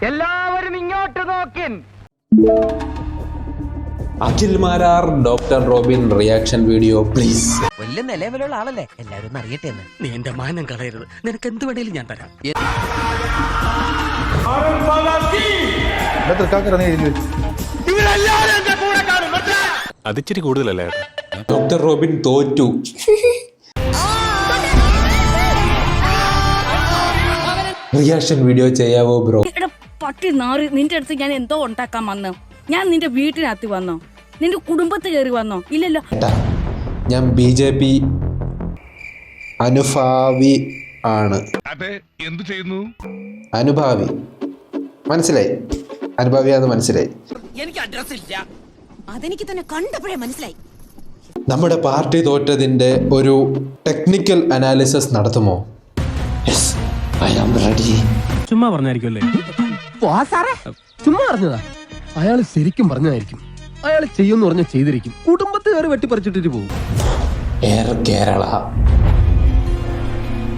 എല്ലാവരും ഇങ്ങോട്ട് നോക്കിൻ. Akhil Marar doctor Robin reaction video please. വലിയ നിലവിലുള്ള ആളല്ലേ, എല്ലാവരും ഒന്ന് അറിയട്ടെ എന്ന്. നീ എന്റെ മാനം കളയരുത്, നിനക്ക് എന്ത് വേണേലും ഞാൻ തരാം. അതിച്ചിരി കൂടുതലല്ലേ? ഡോക്ടർ റോബിൻ തോറ്റു. റിയാക്ഷൻ വീഡിയോ ചെയ്യാവോ ബ്രോ? പട്ടി നാറി, നിന്റെ അടുത്ത് ഞാൻ എന്തോ ഉണ്ടാക്കാൻ വന്നോ? ഞാൻ നിന്റെ വീട്ടിനകത്ത് വന്നോ? നിന്റെ കുടുംബത്ത് കയറി വന്നോ? ഇല്ലല്ലോ. ഞാൻ BJP അനുഭാവി ആണ്. എന്ത് ചെയ്യുന്നു? അനുഭാവി മനസ്സിലായി, അനുഭാവിയാന്ന് മനസ്സിലായി. എനിക്ക് അഡ്രസ് ഇല്ല, അതെനിക്ക് തന്നെ കണ്ടപ്പോഴേ മനസ്സിലായി. നമ്മുടെ പാർട്ടി തോറ്റതിന്റെ ഒരു ടെക്നിക്കൽ അനാലിസിസ് നടത്തുമോ? Yes, I am ready. ചുമ്മാ പറഞ്ഞായിരിക്കുമല്ലേ? ചുമ്മാ പറഞ്ഞതാ. അയാൾ ശരിക്കും പറഞ്ഞതായിരിക്കും. അയാൾ ചെയ്യുമെന്ന് പറഞ്ഞ ചെയ്തിരിക്കും. കുടുംബത്തെ കയറി വെട്ടിപ്പറിച്ചിട്ടിട്ട് പോകും. എയർ കേരള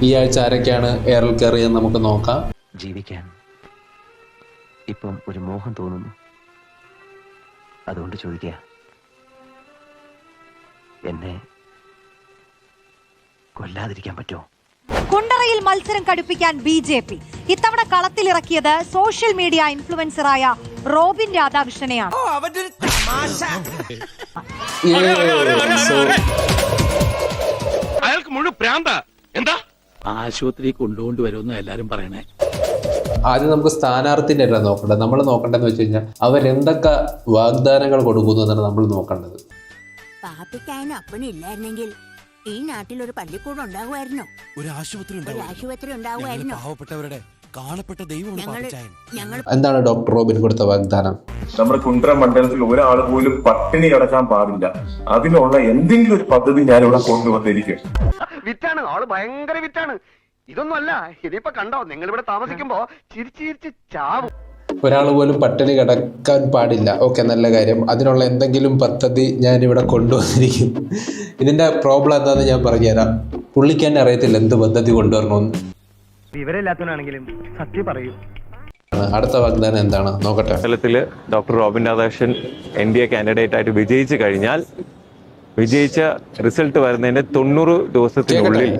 ഈ ആഴ്ച ആരൊക്കെയാണ് എയറിൽ കയറിയെന്ന് നമുക്ക് നോക്കാം. ജീവിക്കാൻ ഇപ്പം ഒരു മോഹം തോന്നുന്നു, അതുകൊണ്ട് ചോദിക്കുക, എന്നെ കൊല്ലാതിരിക്കാൻ പറ്റുമോ? കുണ്ടറയിൽ മത്സരം കടുപ്പിക്കാൻ BJP ഇത്തവണ കളത്തിലിറക്കിയത് സോഷ്യൽ മീഡിയ ഇൻഫ്ലുവൻസറായ റോബിൻ രാധാകൃഷ്ണനെയാണ്. അയാൾക്ക് മുഴുവൻ പ്രാന്താ. എന്താ ആശുപത്രി കൊണ്ടുവരുമെന്ന് എല്ലാരും പറയണേ. ആദ്യം നമുക്ക് സ്ഥാനാർത്ഥിന്റെ അല്ല നോക്കേണ്ടത്. നമ്മൾ നോക്കേണ്ടതെന്ന് വെച്ച് കഴിഞ്ഞാൽ അവരെന്തൊക്കെ വാഗ്ദാനങ്ങൾ കൊടുക്കുന്നു എന്നാണ് നമ്മൾ നോക്കേണ്ടത്. പാപ്പിക്കായനും അപ്പനില്ലായിരുന്നെങ്കിൽ ഈ നാട്ടിൽ ഒരു പള്ളിക്കൂടം ഉണ്ടാകുമായിരുന്നോ? ഒരു ആശുപത്രി ഉണ്ടാകുമായിരുന്നോ? പാവപ്പെട്ടവരുടെ കാണപ്പെട്ട ദൈവമാണ്. എന്താണ് ഡോക്ടർ റോബിൻ കൊടുത്ത വാഗ്ദാനം? നമ്മുടെ കുണ്ട്ര മണ്ഡലത്തിൽ ഒരാൾ പോലും പട്ടിണി കിടക്കാൻ പാടില്ല. അതിനുള്ള എന്തെങ്കിലും ഒരു പദ്ധതി ഞാനിവിടെ കൊണ്ടുവന്നിരിക്കും. വിറ്റാണ് ആള്, ഭയങ്കര വിറ്റാണ്. ഇതൊന്നും അല്ല, ഇതിപ്പോ കണ്ടോ, നിങ്ങൾ ഇവിടെ താമസിക്കുമ്പോ ചിരിച്ച് ചിരിച്ച് ചാവും. ഒരാൾ പോലും പട്ടിണി കിടക്കാൻ പാടില്ല. ഓക്കെ, നല്ല കാര്യം. അതിനുള്ള എന്തെങ്കിലും പദ്ധതി ഞാനിവിടെ കൊണ്ടുവന്നിരിക്കും. ഇതിന്റെ പ്രോബ്ലം എന്താണെന്ന് ഞാൻ പറഞ്ഞുതരാം. പുള്ളിക്ക് തന്നെ അറിയത്തില്ല എന്ത് പദ്ധതി കൊണ്ടുവരണമെന്ന്. വിവരമില്ലാത്തവനാണെങ്കിലും സത്യം പറയൂ. അടുത്ത വാഗ്ദാനം എന്താണ് നോക്കട്ടെ. മണ്ഡലത്തില് doctor Robin Radhakrishnan NDA candidate ആയിട്ട് വിജയിച്ചു കഴിഞ്ഞാൽ, വിജയിച്ച റിസൾട്ട് വരുന്നതിന്റെ 90 ദിവസത്തിനുള്ളിൽ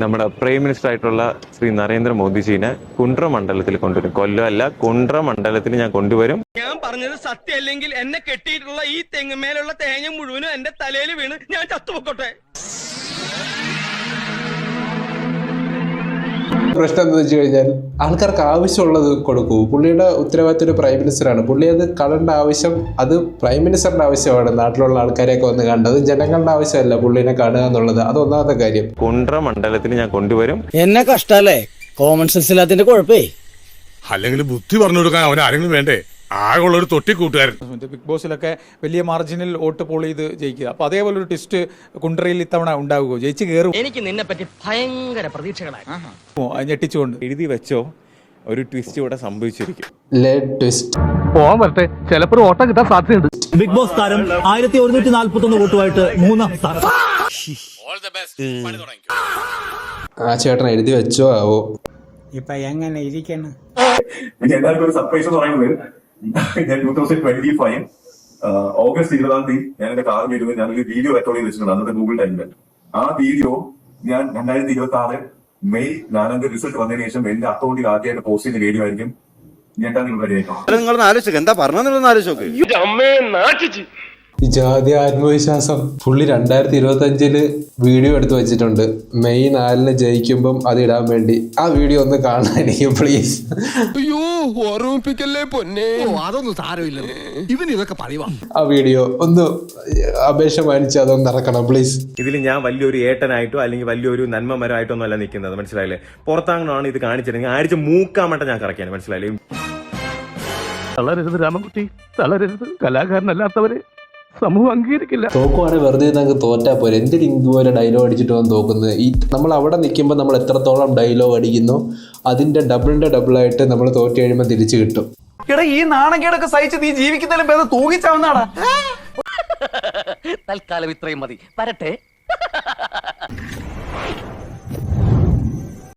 നമ്മുടെ പ്രൈം മിനിസ്റ്റർ ആയിട്ടുള്ള ശ്രീ നരേന്ദ്രമോദിജീനെ കുണ്ട്ര മണ്ഡലത്തിൽ കൊണ്ടുവരും. കൊല്ലമല്ല, കുണ്ട്ര മണ്ഡലത്തിൽ ഞാൻ കൊണ്ടുവരും. ഞാൻ പറഞ്ഞത് സത്യം അല്ലെങ്കിൽ എന്നെ കെട്ടിയിട്ടുള്ള ഈ തെങ്ങുമേലുള്ള തേങ്ങ മുഴുവനും എന്റെ തലയിൽ വീണ് ഞാൻ ചത്തുപൊക്കോട്ടെ. പ്രശ്നം എന്താ വെച്ച് കഴിഞ്ഞാൽ ആൾക്കാർക്ക് ആവശ്യമുള്ളത് കൊടുക്കൂ. പുള്ളിയുടെ ഉത്തരവാദിത്വം ഒരു പ്രൈം മിനിസ്റ്ററാണ്. പുള്ളി അത് കളേണ്ട ആവശ്യം അത് പ്രൈം മിനിസ്റ്ററിന്റെ ആവശ്യമാണ്. നാട്ടിലുള്ള ആൾക്കാരെയൊക്കെ വന്ന് കണ്ടത് ജനങ്ങളുടെ ആവശ്യമല്ല പുള്ളിനെ കാണുക എന്നുള്ളത്. അത് ഒന്നാമത്തെ കാര്യം. കുണ്ട്ര മണ്ഡലത്തിൽ ഞാൻ കൊണ്ടുവരും. എന്നെ കഷ്ടല്ലേ, കോമൺ സെൻസ് ഇല്ലാത്തിന്റെ കുഴപ്പേ. അല്ലെങ്കിൽ ബുദ്ധി പറഞ്ഞു കൊടുക്കാൻ അവൻ ആരെങ്കിലും വേണ്ടേ? ആകെയുള്ള ഒരു തൊട്ടി കൂട്ടുകാരൻ. ബിഗ് ബോസിലൊക്കെ വലിയ മാർജിനിൽ വോട്ട് പോൾ ചെയ്ത് ജയിക്കുക. അപ്പൊ അതേപോലെ ഒരു ടെസ്റ്റ് കുണ്ടറയിൽ ഇത്തവണ ഉണ്ടാവുകയോ? ജയിച്ച് കയറും. എനിക്ക് നിന്നെ പറ്റി ഭയങ്കര പ്രതീക്ഷകളായി. ഞെട്ടിച്ചുകൊണ്ട് എഴുതി വെച്ചോ, ഒരു ട്വിസ്റ്റ് ഇവിടെ സംഭവിച്ചിരിക്കും. പോവാൻ പറ്റേ, ചിലപ്പോൾ ഓട്ടം കിട്ടാൻ സാധ്യതയുണ്ട്. ബിഗ് ബോസ് താരം 1141 വോട്ടുമായിട്ട് 3-ാം സ്ഥാനം. ആ ചേട്ടൻ എഴുതി വെച്ചോ ആവോ? ഇപ്പൊ എങ്ങനെ ഇരിക്കണം? എല്ലാവർക്കും ഒരു സർപ്രൈസ് എന്ന് പറയുന്നത്, ഞാൻ 2025 ഓഗസ്റ്റ് 20 ഞാൻ എന്റെ കാർ വീഡിയോ ഞാനൊരു വീഡിയോ റെക്കോർഡ് ചെയ്ത് വെച്ചിട്ടുണ്ട് അന്നത്തെ ഗൂഗിൾ ടൈമിൽ. ആ വീഡിയോ ഞാൻ 2026 മെയ് 4 റിസൾട്ട് വന്നതിന് ശേഷം എന്റെ അക്കൗണ്ടിൽ ആദ്യമായിട്ട് പോസ്റ്റ് ചെയ്യുന്ന വീഡിയോ ആയിരിക്കും. നിങ്ങളൊന്ന് ആലോചിച്ചോക്കെ, എന്താ പറഞ്ഞതെന്ന് ആലോചിച്ചോക്കെ. ജാതി ആത്മവിശ്വാസം. പുള്ളി 2025 വീഡിയോ എടുത്ത് വെച്ചിട്ടുണ്ട്. മെയ് 4 ജയിക്കുമ്പം അത് ഇടാൻ വേണ്ടി. ആ വീഡിയോ ഒന്ന് കാണാനിരിക്കും പ്ലീസ്. അയ്യോ, ഓർമ്മിപ്പിക്കല്ലേ പൊന്നെ. അതൊന്നും സാരമില്ല, ഇവൻ ഇതൊക്കെ പറയുവാ. ആ വീഡിയോ ഒന്ന് അപേക്ഷ മാനിച്ച് അതൊന്ന് ഇറക്കണം പ്ലീസ്. ഇതിൽ ഞാൻ വലിയൊരു ഏട്ടനായിട്ടോ അല്ലെങ്കിൽ വലിയൊരു നന്മമരമായിട്ടോ ഒന്നും അല്ല നിൽക്കുന്നത്, മനസ്സിലായില്ലേ? പുറത്താങ്ങാണ് ഇത് കാണിച്ചിരുന്നെങ്കിൽ ആഴ്ച മൂക്കാൻ മട്ട ഞാൻ കറക്കിയാണ്, മനസ്സിലായില്ലേ? തളരരുത് രാമൻകുട്ടി, തളരരുത്. കലാകാരനല്ലാത്തവരെ സമൂഹം അംഗീകരിക്കില്ല. തോക്കുവാണെങ്കിൽ വെറുതെ നമുക്ക് തോറ്റാ പോരെ. എന്തിന് ഇതുപോലെ ഡയലോഗ് അടിച്ചിട്ട് വന്ന് തോക്കുന്നത്? ഈ നമ്മൾ അവിടെ നിൽക്കുമ്പോൾ നമ്മൾ എത്രത്തോളം ഡയലോഗ് അടിക്കുന്നു അതിന്റെ ഡബിളായിട്ട് നമ്മൾ തോറ്റ് കഴിയുമ്പോൾ തിരിച്ചു കിട്ടും. ഈ നാണക്കേടൊക്കെ സഹിച്ച് നീ ജീവിക്കുന്നതിലും ഭേദം തൂങ്ങിച്ചാവുന്നതാടാ. തൽക്കാലം ഇത്രയും മതി, വരട്ടെ.